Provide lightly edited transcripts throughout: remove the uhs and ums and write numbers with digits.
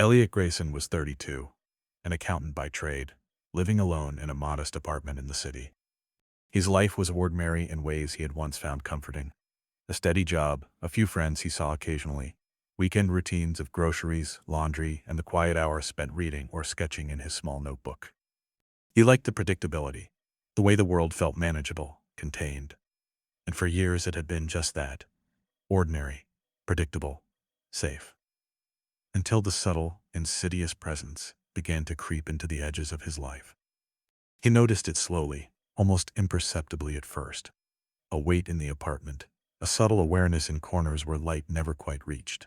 Elliot Grayson was 32, an accountant by trade, living alone in a modest apartment in the city. His life was ordinary in ways he had once found comforting. A steady job, a few friends he saw occasionally, weekend routines of groceries, laundry, and the quiet hours spent reading or sketching in his small notebook. He liked the predictability, the way the world felt manageable, contained. And for years it had been just that: ordinary, predictable, safe. Until the subtle, insidious presence began to creep into the edges of his life. He noticed it slowly, almost imperceptibly at first. A weight in the apartment, a subtle awareness in corners where light never quite reached.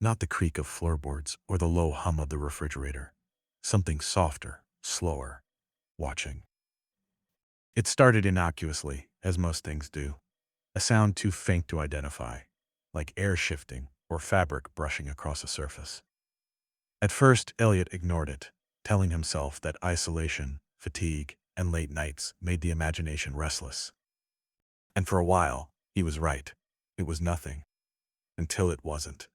Not the creak of floorboards or the low hum of the refrigerator. Something softer, slower, watching. It started innocuously, as most things do. A sound too faint to identify, like air shifting or fabric brushing across a surface. At first, Elliot ignored it, telling himself that isolation, fatigue, and late nights made the imagination restless. And for a while, he was right. It was nothing. Until it wasn't.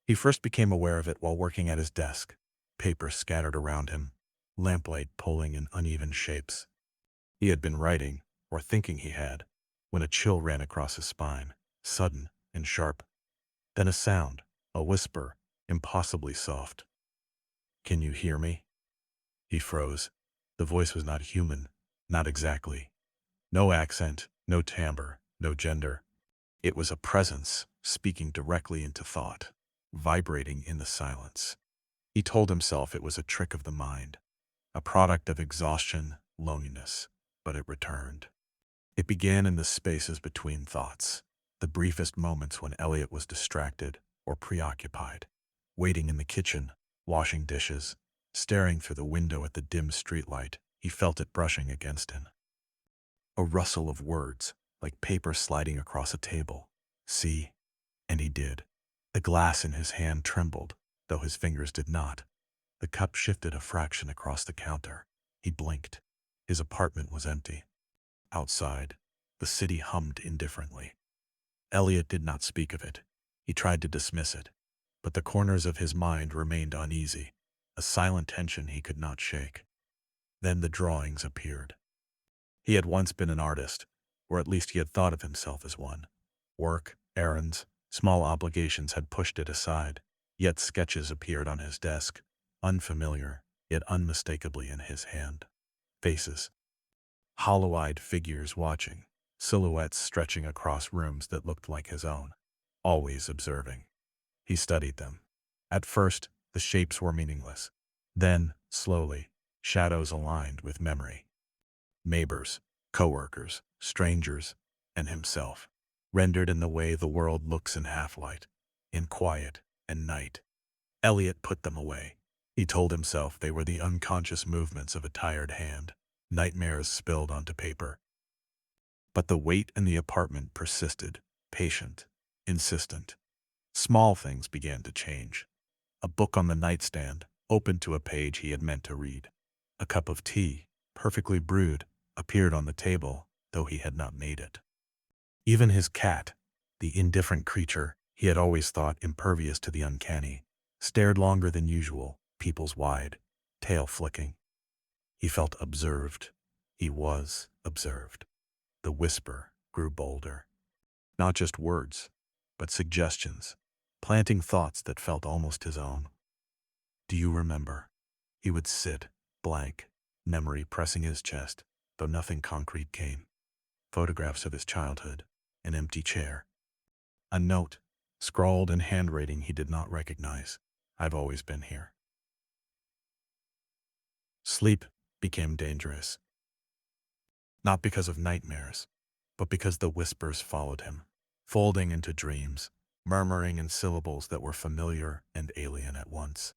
He first became aware of it while working at his desk, papers scattered around him, lamplight pulling in uneven shapes. He had been writing, or thinking he had, when a chill ran across his spine, sudden and sharp. Then a sound, a whisper, impossibly soft. "Can you hear me?" He froze. The voice was not human, not exactly. No accent, no timbre, no gender. It was a presence, speaking directly into thought, vibrating in the silence. He told himself it was a trick of the mind, a product of exhaustion, loneliness, but it returned. It began in the spaces between thoughts, the briefest moments when Elliot was distracted or preoccupied, waiting in the kitchen, washing dishes, staring through the window at the dim streetlight. He felt it brushing against him. A rustle of words, like paper sliding across a table. "See?" And he did. The glass in his hand trembled, though his fingers did not. The cup shifted a fraction across the counter. He blinked. His apartment was empty. Outside, the city hummed indifferently. Elliot did not speak of it. He tried to dismiss it. But the corners of his mind remained uneasy, a silent tension he could not shake. Then the drawings appeared. He had once been an artist, or at least he had thought of himself as one. Work, errands, small obligations had pushed it aside, yet sketches appeared on his desk, unfamiliar, yet unmistakably in his hand. Faces. Hollow-eyed figures watching, silhouettes stretching across rooms that looked like his own, always observing. He studied them. At first, the shapes were meaningless. Then, slowly, shadows aligned with memory. Neighbors, coworkers, strangers, and himself, rendered in the way the world looks in half-light, in quiet and night. Elliot put them away. He told himself they were the unconscious movements of a tired hand, nightmares spilled onto paper. But the weight in the apartment persisted, patient, insistent. Small things began to change. A book on the nightstand, opened to a page he had meant to read. A cup of tea, perfectly brewed, appeared on the table, though he had not made it. Even his cat, the indifferent creature he had always thought impervious to the uncanny, stared longer than usual, pupils wide, tail flicking. He felt observed. He was observed. The whisper grew bolder. Not just words, but suggestions, planting thoughts that felt almost his own. "Do you remember?" He would sit, blank, memory pressing his chest, though nothing concrete came. Photographs of his childhood, an empty chair. A note, scrawled in handwriting he did not recognize. "I've always been here." Sleep became dangerous. Not because of nightmares, but because the whispers followed him, folding into dreams, murmuring in syllables that were familiar and alien at once.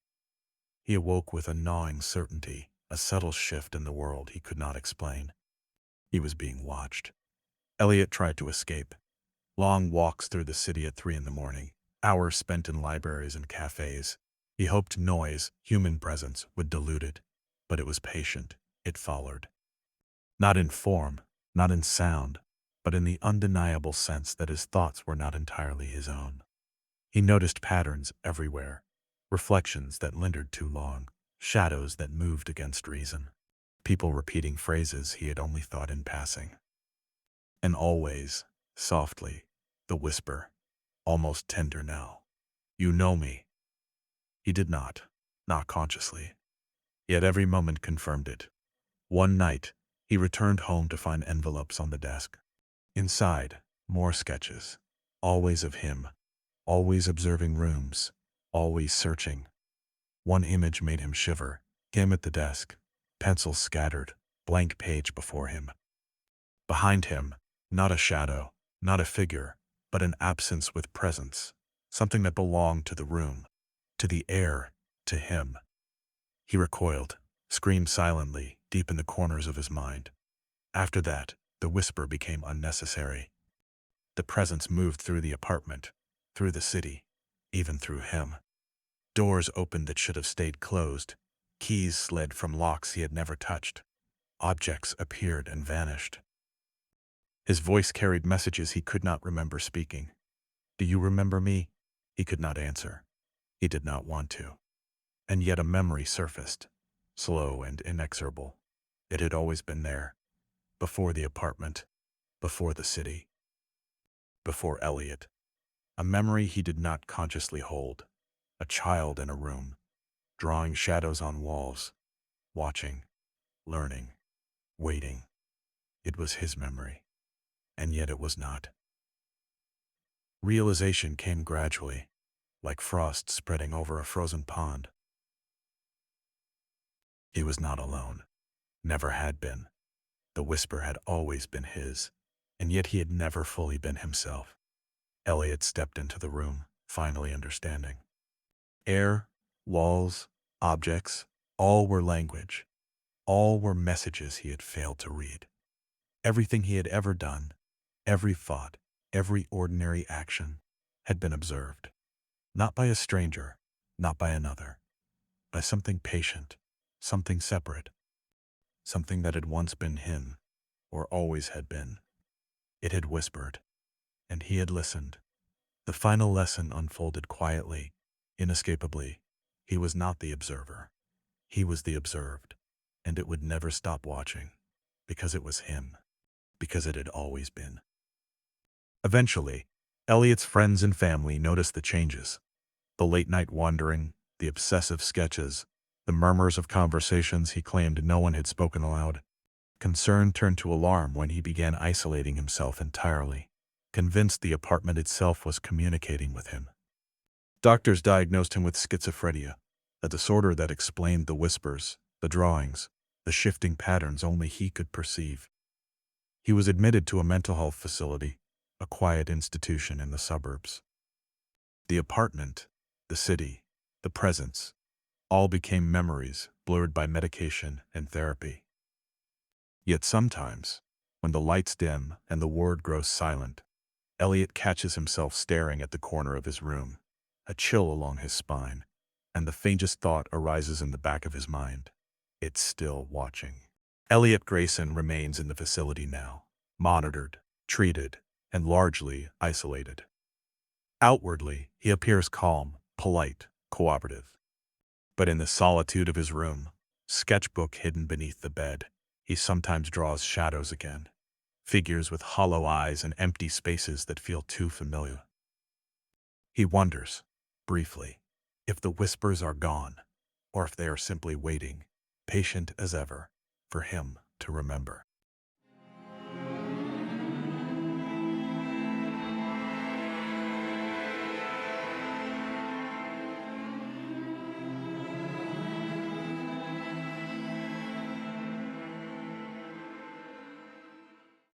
He awoke with a gnawing certainty, a subtle shift in the world he could not explain. He was being watched. Elliot tried to escape. Long walks through the city at 3 a.m, hours spent in libraries and cafes. He hoped noise, human presence, would dilute it, but it was patient. It followed. Not in form, not in sound, but in the undeniable sense that his thoughts were not entirely his own. He noticed patterns everywhere. reflections that lingered too long, shadows that moved against reason, people repeating phrases he had only thought in passing. And always, softly, the whisper, almost tender now. You know me. He did not consciously. Yet every moment confirmed it. One night, he returned home to find envelopes on the desk. Inside, more sketches. Always of him. Always observing rooms. Always searching. One image made him shiver. Him at the desk. Pencils scattered. Blank page before him. Behind him, not a shadow, not a figure, but an absence with presence. Something that belonged to the room, to the air, to him. He recoiled, screamed silently, deep in the corners of his mind. After that, the whisper became unnecessary. The presence moved through the apartment, through the city, even through him. Doors opened that should have stayed closed. Keys slid from locks he had never touched. Objects appeared and vanished. His voice carried messages he could not remember speaking. Do you remember me? He could not answer. He did not want to. And yet a memory surfaced, slow and inexorable. It had always been there, before the apartment, before the city, before Elliot. A memory he did not consciously hold. A child in a room, drawing shadows on walls, watching, learning, waiting. It was his memory, and yet it was not. Realization came gradually, like frost spreading over a frozen pond. He was not alone, never had been. The whisper had always been his, and yet he had never fully been himself. Elliot stepped into the room, finally understanding. Air, walls, objects, all were language. All were messages he had failed to read. Everything he had ever done, every thought, every ordinary action, had been observed. Not by a stranger, not by another, by something patient, something separate, something that had once been him, or always had been. It had whispered, and he had listened. The final lesson unfolded quietly, inescapably. He was not the observer. He was the observed, and it would never stop watching, because it was him, because it had always been. Eventually, Elliot's friends and family noticed the changes. The late-night wandering, the obsessive sketches, the murmurs of conversations he claimed no one had spoken aloud. Concern turned to alarm when he began isolating himself entirely, convinced the apartment itself was communicating with him. Doctors diagnosed him with schizophrenia, a disorder that explained the whispers, the drawings, the shifting patterns only he could perceive. He was admitted to a mental health facility, a quiet institution in the suburbs. The apartment, the city, the presence, all became memories blurred by medication and therapy. Yet sometimes, when the lights dim and the ward grows silent, Elliot catches himself staring at the corner of his room, a chill along his spine, and the faintest thought arises in the back of his mind. It's still watching. Elliot Grayson remains in the facility now, monitored, treated, and largely isolated. Outwardly, he appears calm, polite, cooperative. But in the solitude of his room, sketchbook hidden beneath the bed, he sometimes draws shadows again, figures with hollow eyes and empty spaces that feel too familiar. He wonders, briefly, if the whispers are gone, or if they are simply waiting, patient as ever, for him to remember.